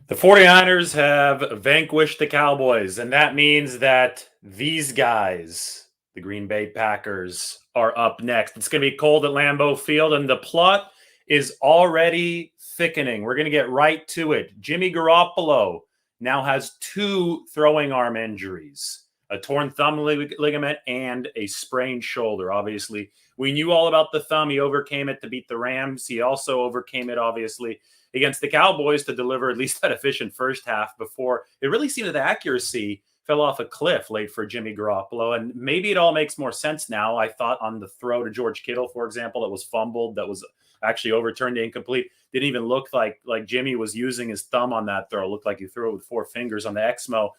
The 49ers have vanquished the Cowboys, and that means that these guys, the Green Bay Packers, are up next. It's going to be cold at Lambeau Field, and the plot is already thickening. We're going to get right to it. Jimmy Garoppolo now has two throwing arm injuries, a torn thumb ligament and a sprained shoulder. Obviously, we knew all about the thumb. He overcame it to beat the Rams. He also overcame it, obviously, against the Cowboys to deliver at least that efficient first half before it really seemed that the accuracy fell off a cliff late for Jimmy Garoppolo. And maybe it all makes more sense now. I thought on the throw to George Kittle, for example, that was fumbled, that was actually overturned to incomplete. Didn't even look like Jimmy was using his thumb on that throw. It looked like he threw it with four fingers on the Exmo.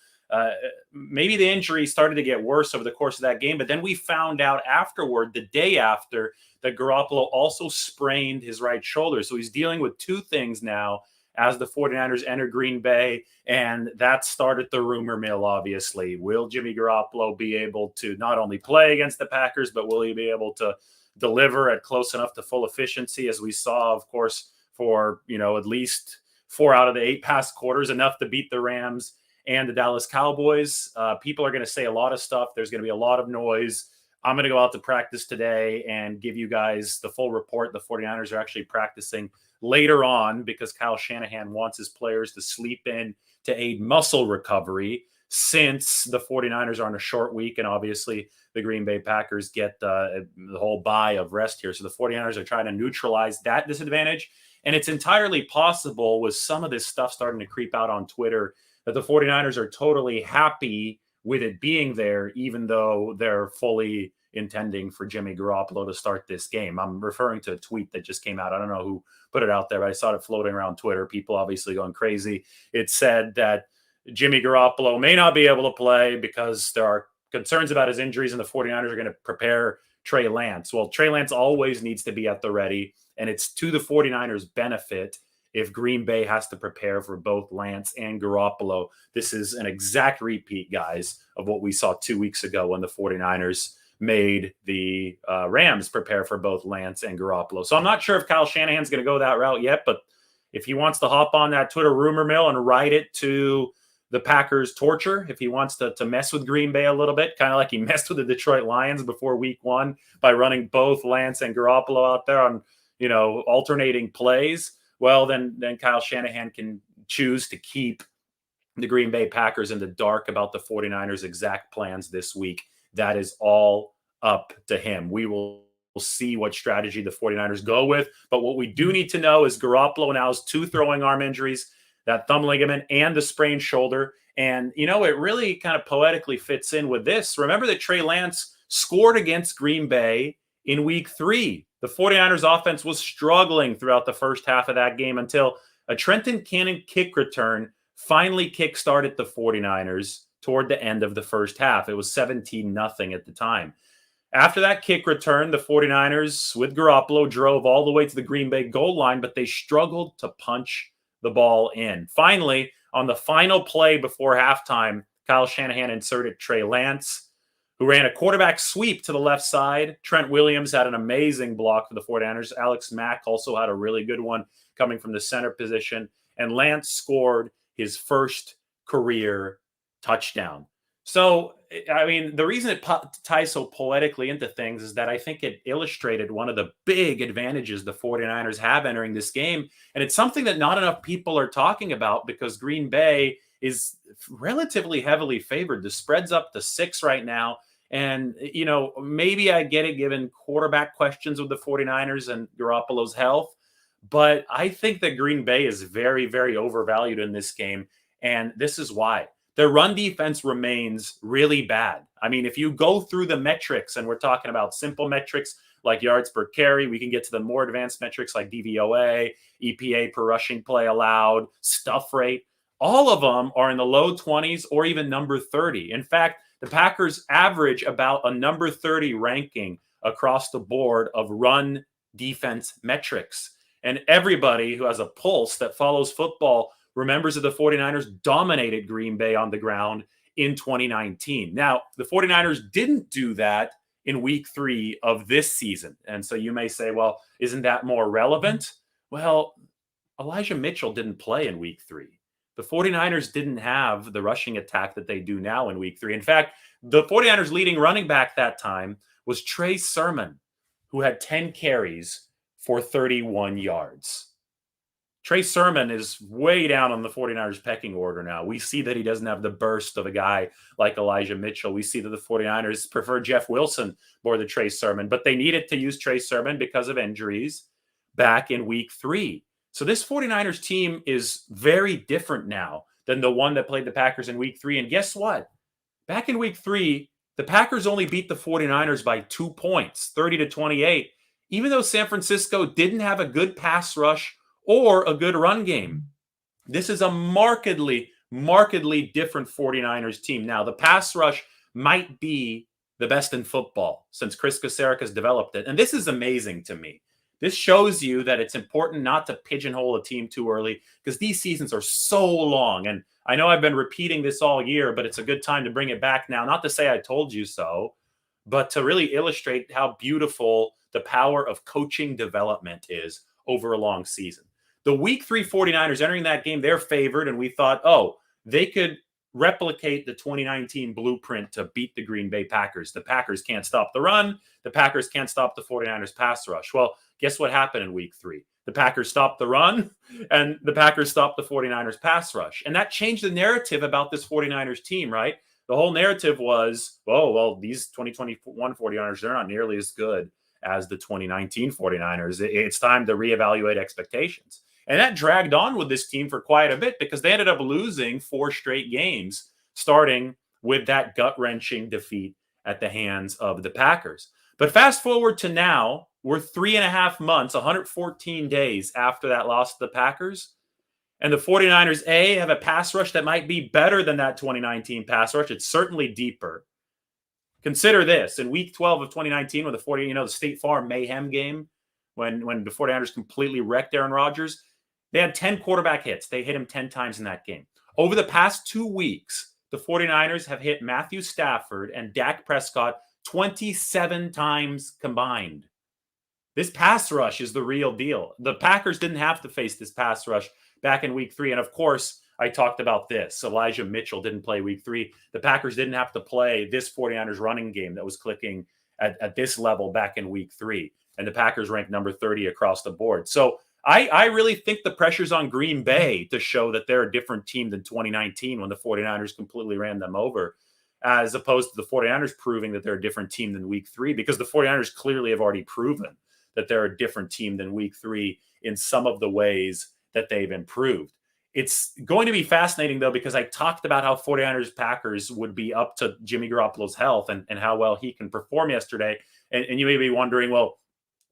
Maybe the injury started to get worse over the course of that game, but then we found out afterward, the day after, that Garoppolo also sprained his right shoulder. So he's dealing with two things now as the 49ers enter Green Bay, and that started the rumor mill, obviously. Will Jimmy Garoppolo be able to not only play against the Packers, but will he be able to deliver at close enough to full efficiency, as we saw, of course, for, at least 4 out of the 8 past quarters, enough to beat the Rams and the Dallas Cowboys. People are going to say a lot of stuff. There's going to be a lot of noise. I'm going to go out to practice today and give you guys the full report. The 49ers are actually practicing later on because Kyle Shanahan wants his players to sleep in to aid muscle recovery, since the 49ers are on a short week. And obviously the Green Bay Packers get the whole bye of rest here. So the 49ers are trying to neutralize that disadvantage. And it's entirely possible, with some of this stuff starting to creep out on Twitter, that the 49ers are totally happy with it being there, even though they're fully intending for Jimmy Garoppolo to start this game. I'm referring to a tweet that just came out. I don't know who put it out there, but I saw it floating around Twitter. People obviously going crazy. It said that Jimmy Garoppolo may not be able to play because there are concerns about his injuries, and the 49ers are going to prepare Trey Lance. Well, Trey Lance always needs to be at the ready, and it's to the 49ers' benefit if Green Bay has to prepare for both Lance and Garoppolo. This is an exact repeat, guys, of what we saw 2 weeks ago when the 49ers made the Rams prepare for both Lance and Garoppolo. So I'm not sure if Kyle Shanahan's going to go that route yet, but if he wants to hop on that Twitter rumor mill and ride it to the Packers' torture, if he wants to mess with Green Bay a little bit, kind of like he messed with the Detroit Lions before week 1 by running both Lance and Garoppolo out there on, alternating plays, well, then Kyle Shanahan can choose to keep the Green Bay Packers in the dark about the 49ers' exact plans this week. That is all up to him. We will see what strategy the 49ers go with. But what we do need to know is Garoppolo now has 2 throwing arm injuries, that thumb ligament and the sprained shoulder. And, it really kind of poetically fits in with this. Remember that Trey Lance scored against Green Bay in week 3. The 49ers offense was struggling throughout the first half of that game until a Trenton Cannon kick return finally kick-started the 49ers toward the end of the first half. It was 17-0 at the time. After that kick return, the 49ers, with Garoppolo, drove all the way to the Green Bay goal line, but they struggled to punch the ball in. Finally, on the final play before halftime, Kyle Shanahan inserted Trey Lance, who ran a quarterback sweep to the left side. Trent Williams had an amazing block for the 49ers. Alex Mack also had a really good one coming from the center position. And Lance scored his first career touchdown. So, the reason it ties so poetically into things is that I think it illustrated one of the big advantages the 49ers have entering this game. And it's something that not enough people are talking about because Green Bay is relatively heavily favored. The spread's up to 6 right now. And, maybe I get it given quarterback questions with the 49ers and Garoppolo's health. But I think that Green Bay is very, very overvalued in this game. And this is why. Their run defense remains really bad. If you go through the metrics, and we're talking about simple metrics like yards per carry, we can get to the more advanced metrics like DVOA, EPA per rushing play allowed, stuff rate. All of them are in the low 20s or even number 30. In fact, the Packers average about a number 30 ranking across the board of run defense metrics. And everybody who has a pulse that follows football remembers that the 49ers dominated Green Bay on the ground in 2019. Now, the 49ers didn't do that in week 3 of this season. And so you may say, well, isn't that more relevant? Well, Elijah Mitchell didn't play in week 3. the 49ers didn't have the rushing attack that they do now in week 3. In fact, the 49ers leading running back that time was Trey Sermon, who had 10 carries for 31 yards. Trey Sermon is way down on the 49ers pecking order now. We see that he doesn't have the burst of a guy like Elijah Mitchell. We see that the 49ers prefer Jeff Wilson more than Trey Sermon, but they needed to use Trey Sermon because of injuries back in week 3. So this 49ers team is very different now than the one that played the Packers in week 3. And guess what? Back in week 3, the Packers only beat the 49ers by 2 points, 30-28, even though San Francisco didn't have a good pass rush or a good run game. This is a markedly different 49ers team. Now, the pass rush might be the best in football since Chris Kocurek has developed it. And this is amazing to me. This shows you that it's important not to pigeonhole a team too early because these seasons are so long. And I know I've been repeating this all year, but it's a good time to bring it back now. Not to say I told you so, but to really illustrate how beautiful the power of coaching development is over a long season. The week 3 49ers entering that game, they're favored, and we thought, oh, they could replicate the 2019 blueprint to beat the Green Bay Packers. The Packers can't stop the run. The Packers can't stop the 49ers pass rush. Well, guess what happened in week 3? The Packers stopped the run, and the Packers stopped the 49ers pass rush. And that changed the narrative about this 49ers team, right? The whole narrative was, oh, well, these 2021 49ers, they're not nearly as good as the 2019 49ers. It's time to reevaluate expectations. And that dragged on with this team for quite a bit because they ended up losing 4 straight games, starting with that gut-wrenching defeat at the hands of the Packers. But fast forward to now, we're 3.5 months, 114 days after that loss to the Packers. And the 49ers, have a pass rush that might be better than that 2019 pass rush. It's certainly deeper. Consider this. In week 12 of 2019, when the State Farm Mayhem game, when the 49ers completely wrecked Aaron Rodgers, they had 10 quarterback hits. They hit him 10 times in that game. Over the past 2 weeks, the 49ers have hit Matthew Stafford and Dak Prescott 27 times combined. This pass rush is the real deal. The Packers didn't have to face this pass rush back in week 3. And of course, I talked about this. Elijah Mitchell didn't play week 3. The Packers didn't have to play this 49ers running game that was clicking at this level back in week 3. And the Packers ranked number 30 across the board. So I really think the pressure's on Green Bay to show that they're a different team than 2019 when the 49ers completely ran them over, as opposed to the 49ers proving that they're a different team than week 3, because the 49ers clearly have already proven that they're a different team than week 3 in some of the ways that they've improved. It's going to be fascinating, though, because I talked about how 49ers Packers would be up to Jimmy Garoppolo's health and how well he can perform yesterday. And you may be wondering, well,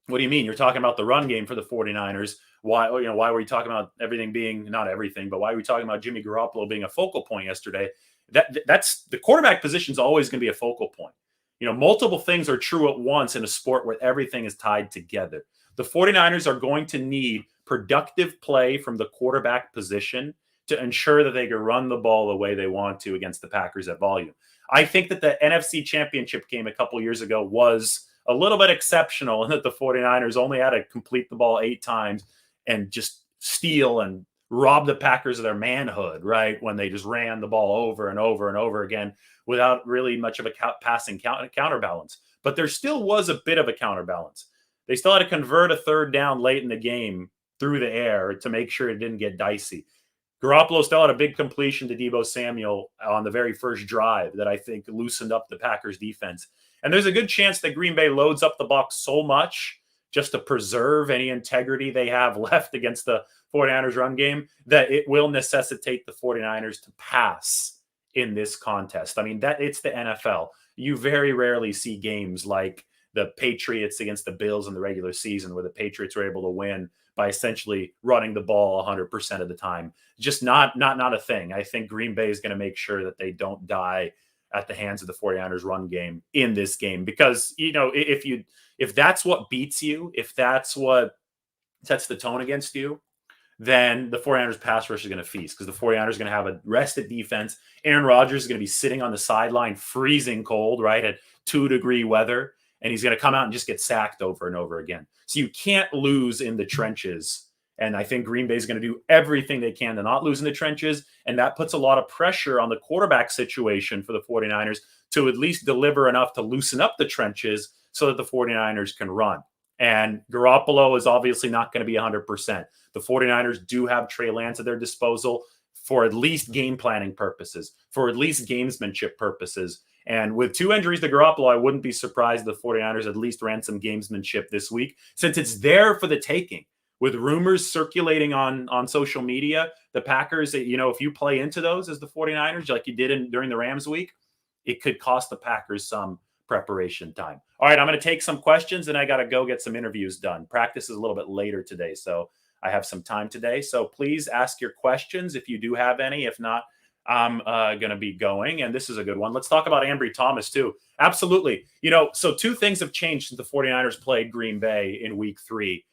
what do you mean? You're talking about the run game for the 49ers. Why were you talking about everything being, not everything, but why are we talking about Jimmy Garoppolo being a focal point yesterday? That's the quarterback position is always going to be a focal point. Multiple things are true at once in a sport where everything is tied together. The 49ers are going to need productive play from the quarterback position to ensure that they can run the ball the way they want to against the Packers at volume. I think that the NFC Championship game a couple years ago was a little bit exceptional in that the 49ers only had to complete the ball 8 times and just steal and rob the Packers of their manhood, right? When they just ran the ball over and over and over again without really much of a passing counterbalance. But there still was a bit of a counterbalance. They still had to convert a third down late in the game through the air to make sure it didn't get dicey. Garoppolo still had a big completion to Deebo Samuel on the very first drive that I think loosened up the Packers defense. And there's a good chance that Green Bay loads up the box so much just to preserve any integrity they have left against the 49ers run game that it will necessitate the 49ers to pass in this contest. I mean, it's the NFL. You very rarely see games like the Patriots against the Bills in the regular season where the Patriots were able to win by essentially running the ball 100% of the time. Just not a thing. I think Green Bay is going to make sure that they don't die at the hands of the 49ers run game in this game. Because, if that's what beats you, if that's what sets the tone against you, then the 49ers pass rush is going to feast because the 49ers are going to have a rested defense. Aaron Rodgers is going to be sitting on the sideline, freezing cold, right, at 2-degree weather. And he's going to come out and just get sacked over and over again. So you can't lose in the trenches And I think Green Bay is going to do everything they can to not lose in the trenches. And that puts a lot of pressure on the quarterback situation for the 49ers to at least deliver enough to loosen up the trenches so that the 49ers can run. And Garoppolo is obviously not going to be 100%. The 49ers do have Trey Lance at their disposal for at least game planning purposes, for at least gamesmanship purposes. And with 2 injuries to Garoppolo, I wouldn't be surprised if the 49ers at least ran some gamesmanship this week, since it's there for the taking. With rumors circulating on social media, the Packers, if you play into those as the 49ers, like you did during the Rams week, it could cost the Packers some preparation time. All right, I'm going to take some questions, and I got to go get some interviews done. Practice is a little bit later today, so I have some time today. So please ask your questions if you do have any. If not, I'm going to be going. And this is a good one. Let's talk about Ambry Thomas, too. Absolutely. So 2 things have changed since the 49ers played Green Bay in week 3.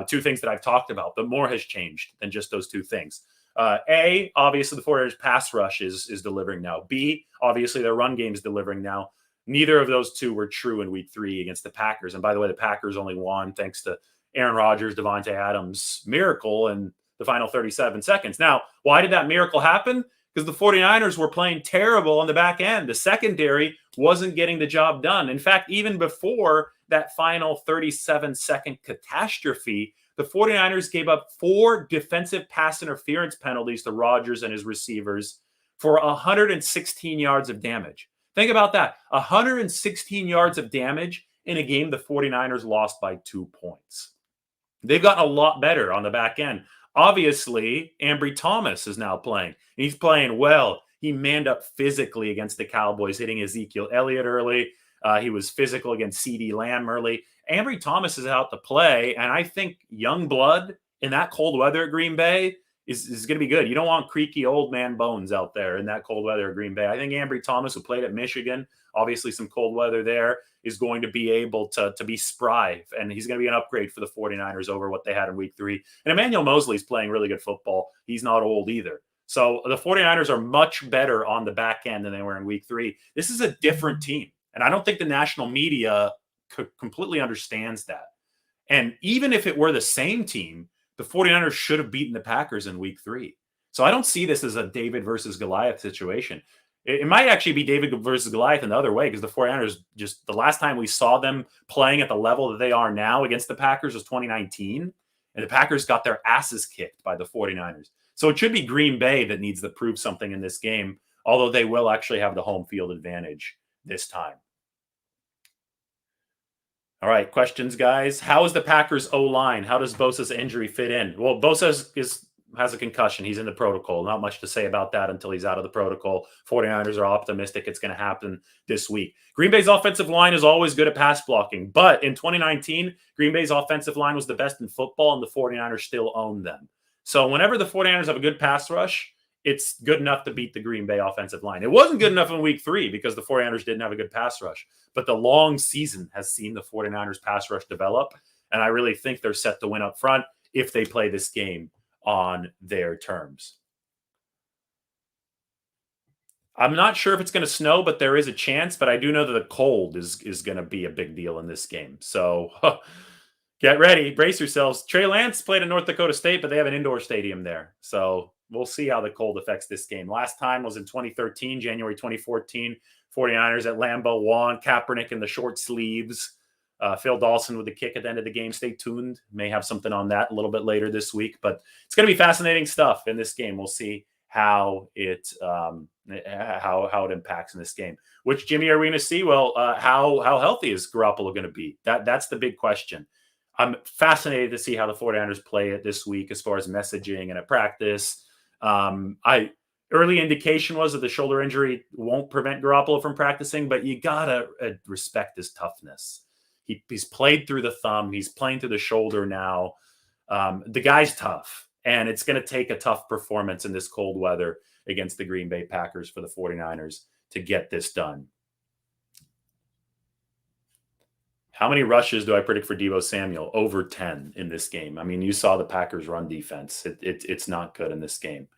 2 things that I've talked about, but more has changed than just those 2 things. A, obviously, the 49ers pass rush is delivering now. B, obviously, their run game is delivering now. Neither of those 2 were true in week 3 against the Packers. And by the way, the Packers only won thanks to Aaron Rodgers, Devontae Adams' miracle in the final 37 seconds. Now, why did that miracle happen? Because the 49ers were playing terrible on the back end. The secondary wasn't getting the job done. In fact, even before that final 37-second catastrophe, the 49ers gave up 4 defensive pass interference penalties to Rodgers and his receivers for 116 yards of damage. Think about that. 116 yards of damage in a game the 49ers lost by 2 points. They've gotten a lot better on the back end. Obviously, Ambry Thomas is now playing. He's playing well. He manned up physically against the Cowboys, hitting Ezekiel Elliott early. He was physical against CeeDee Lamb early. Ambry Thomas is out to play, and I think young blood in that cold weather at Green Bay is going to be good. You don't want creaky old man bones out there in that cold weather at Green Bay. I think Ambry Thomas, who played at Michigan, obviously some cold weather there, is going to be able to be spry, and he's going to be an upgrade for the 49ers over what they had in week 3. And Emmanuel Mosley's playing really good football. He's not old either. So the 49ers are much better on the back end than they were in week 3. This is a different team, and I don't think the national media completely understands that. And even if it were the same team, the 49ers should have beaten the Packers in week 3. So I don't see this as a David versus Goliath situation. It might actually be David versus Goliath in the other way, because the 49ers, just the last time we saw them playing at the level that they are now against the Packers was 2019, and the Packers got their asses kicked by the 49ers. So it should be Green Bay that needs to prove something in this game, although they will actually have the home field advantage this time. All right, questions, guys. How is the Packers O-line? How does Bosa's injury fit in? Well, Bosa has a concussion. He's in the protocol. Not much to say about that until he's out of the protocol. 49ers are optimistic it's going to happen this week. Green Bay's offensive line is always good at pass blocking, but in 2019, Green Bay's offensive line was the best in football, and the 49ers still own them. So whenever the 49ers have a good pass rush, it's good enough to beat the Green Bay offensive line. It wasn't good enough in week 3 because the 49ers didn't have a good pass rush, but the long season has seen the 49ers pass rush develop, and I really think they're set to win up front if they play this game on their terms. I'm not sure if it's going to snow, but there is a chance, but I do know that the cold is going to be a big deal in this game. So get ready, brace yourselves. Trey Lance played at North Dakota State, but they have an indoor stadium there. So we'll see how the cold affects this game. Last time was in 2013, January 2014. 49ers at Lambeau won. Kaepernick in the short sleeves. Phil Dawson with the kick at the end of the game. Stay tuned. May have something on that a little bit later this week. But it's going to be fascinating stuff in this game. We'll see how it impacts in this game. Which Jimmy are we going to see? Well, how healthy is Garoppolo going to be? That's the big question. I'm fascinated to see how the 49ers play it this week as far as messaging and at practice. Early indication was that the shoulder injury won't prevent Garoppolo from practicing, but you gotta respect his toughness. He's played through the thumb. He's playing through the shoulder now. The guy's tough, and it's going to take a tough performance in this cold weather against the Green Bay Packers for the 49ers to get this done. How many rushes do I predict for Deebo Samuel? Over 10 in this game. I mean, you saw the Packers run defense. It's not good in this game.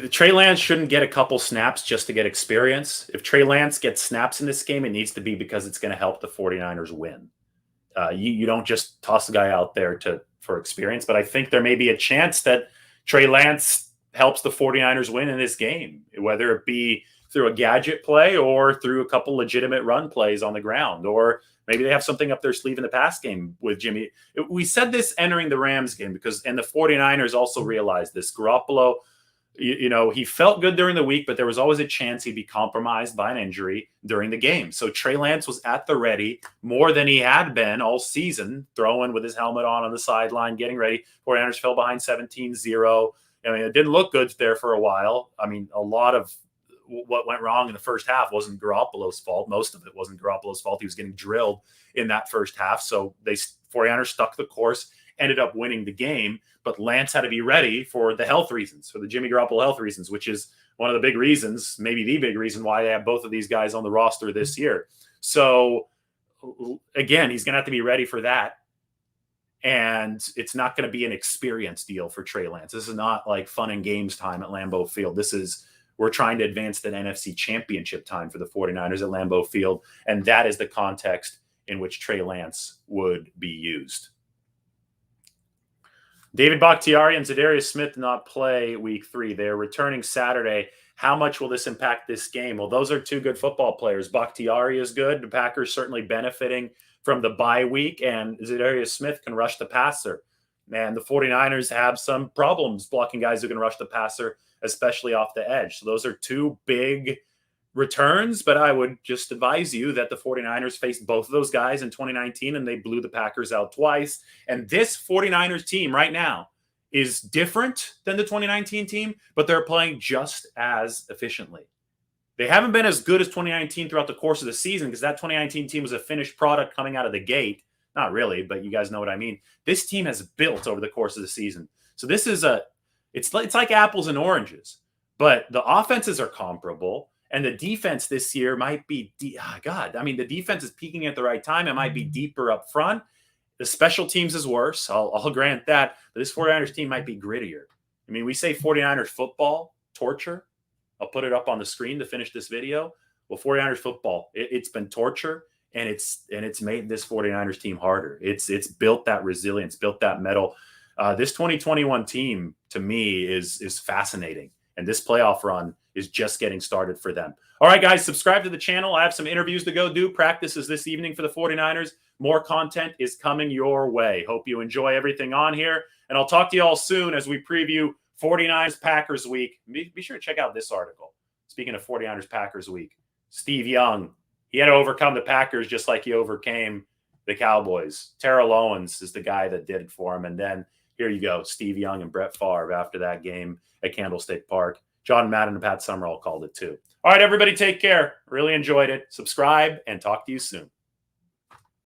Trey Lance shouldn't get a couple snaps just to get experience. If Trey Lance gets snaps in this game, it needs to be because it's going to help the 49ers win. You don't just toss a guy out there for experience. But I think there may be a chance that Trey Lance helps the 49ers win in this game, whether it be through a gadget play or through a couple legitimate run plays on the ground, or maybe they have something up their sleeve in the pass game with Jimmy. We said this entering the Rams game and the 49ers also realized this. Garoppolo, he felt good during the week, but there was always a chance he'd be compromised by an injury during the game. So Trey Lance was at the ready more than he had been all season, throwing with his helmet on the sideline, getting ready. 49ers fell behind 17-0. I mean, it didn't look good there for a while. I mean, a lot of what went wrong in the first half wasn't Garoppolo's fault. Most of it wasn't Garoppolo's fault. He was getting drilled in that first half. So 49ers stuck the course, ended up winning the game. But Lance had to be ready for the health reasons, for the Jimmy Garoppolo health reasons, which is one of the big reasons, maybe the big reason why they have both of these guys on the roster this year. So again, he's going to have to be ready for that. And it's not going to be an experience deal for Trey Lance. This is not like fun and games time at Lambeau Field. We're trying to advance the NFC championship time for the 49ers at Lambeau Field. And that is the context in which Trey Lance would be used. David Bakhtiari and Zadarius Smith not play week 3. They're returning Saturday. How much will this impact this game? Well, those are two good football players. Bakhtiari is good. The Packers certainly benefiting from the bye week, and Zadarius Smith can rush the passer. Man, the 49ers have some problems blocking guys who can rush the passer, especially off the edge. So those are two big returns, but I would just advise you that the 49ers faced both of those guys in 2019, and they blew the Packers out twice. And this 49ers team right now is different than the 2019 team, but they're playing just as efficiently. They haven't been as good as 2019 throughout the course of the season because that 2019 team was a finished product coming out of the gate. Not really, but you guys know what I mean. This team has built over the course of the season. So this is it's like apples and oranges, but the offenses are comparable, and the defense this year might be, the defense is peaking at the right time. It might be deeper up front. The special teams is worse. I'll grant that, but this 49ers team might be grittier. I mean, we say 49ers football, torture. I'll put it up on the screen to finish this video. Well, 49ers football, it's been torture, and it's made this 49ers team harder. It's built that resilience, built that metal. This 2021 team, to me, is fascinating, and this playoff run is just getting started for them. All right, guys, subscribe to the channel. I have some interviews to go do. Practice is this evening for the 49ers. More content is coming your way. Hope you enjoy everything on here, and I'll talk to you all soon as we preview 49ers Packers week. Be sure to check out this article. Speaking of 49ers Packers week, Steve Young, he had to overcome the Packers just like he overcame the Cowboys. Terrell Owens is the guy that did it for him. And then here you go, Steve Young and Brett Favre after that game at Candlestick Park. John Madden and Pat Summerall called it too. All right, everybody, take care. Really enjoyed it. Subscribe and talk to you soon.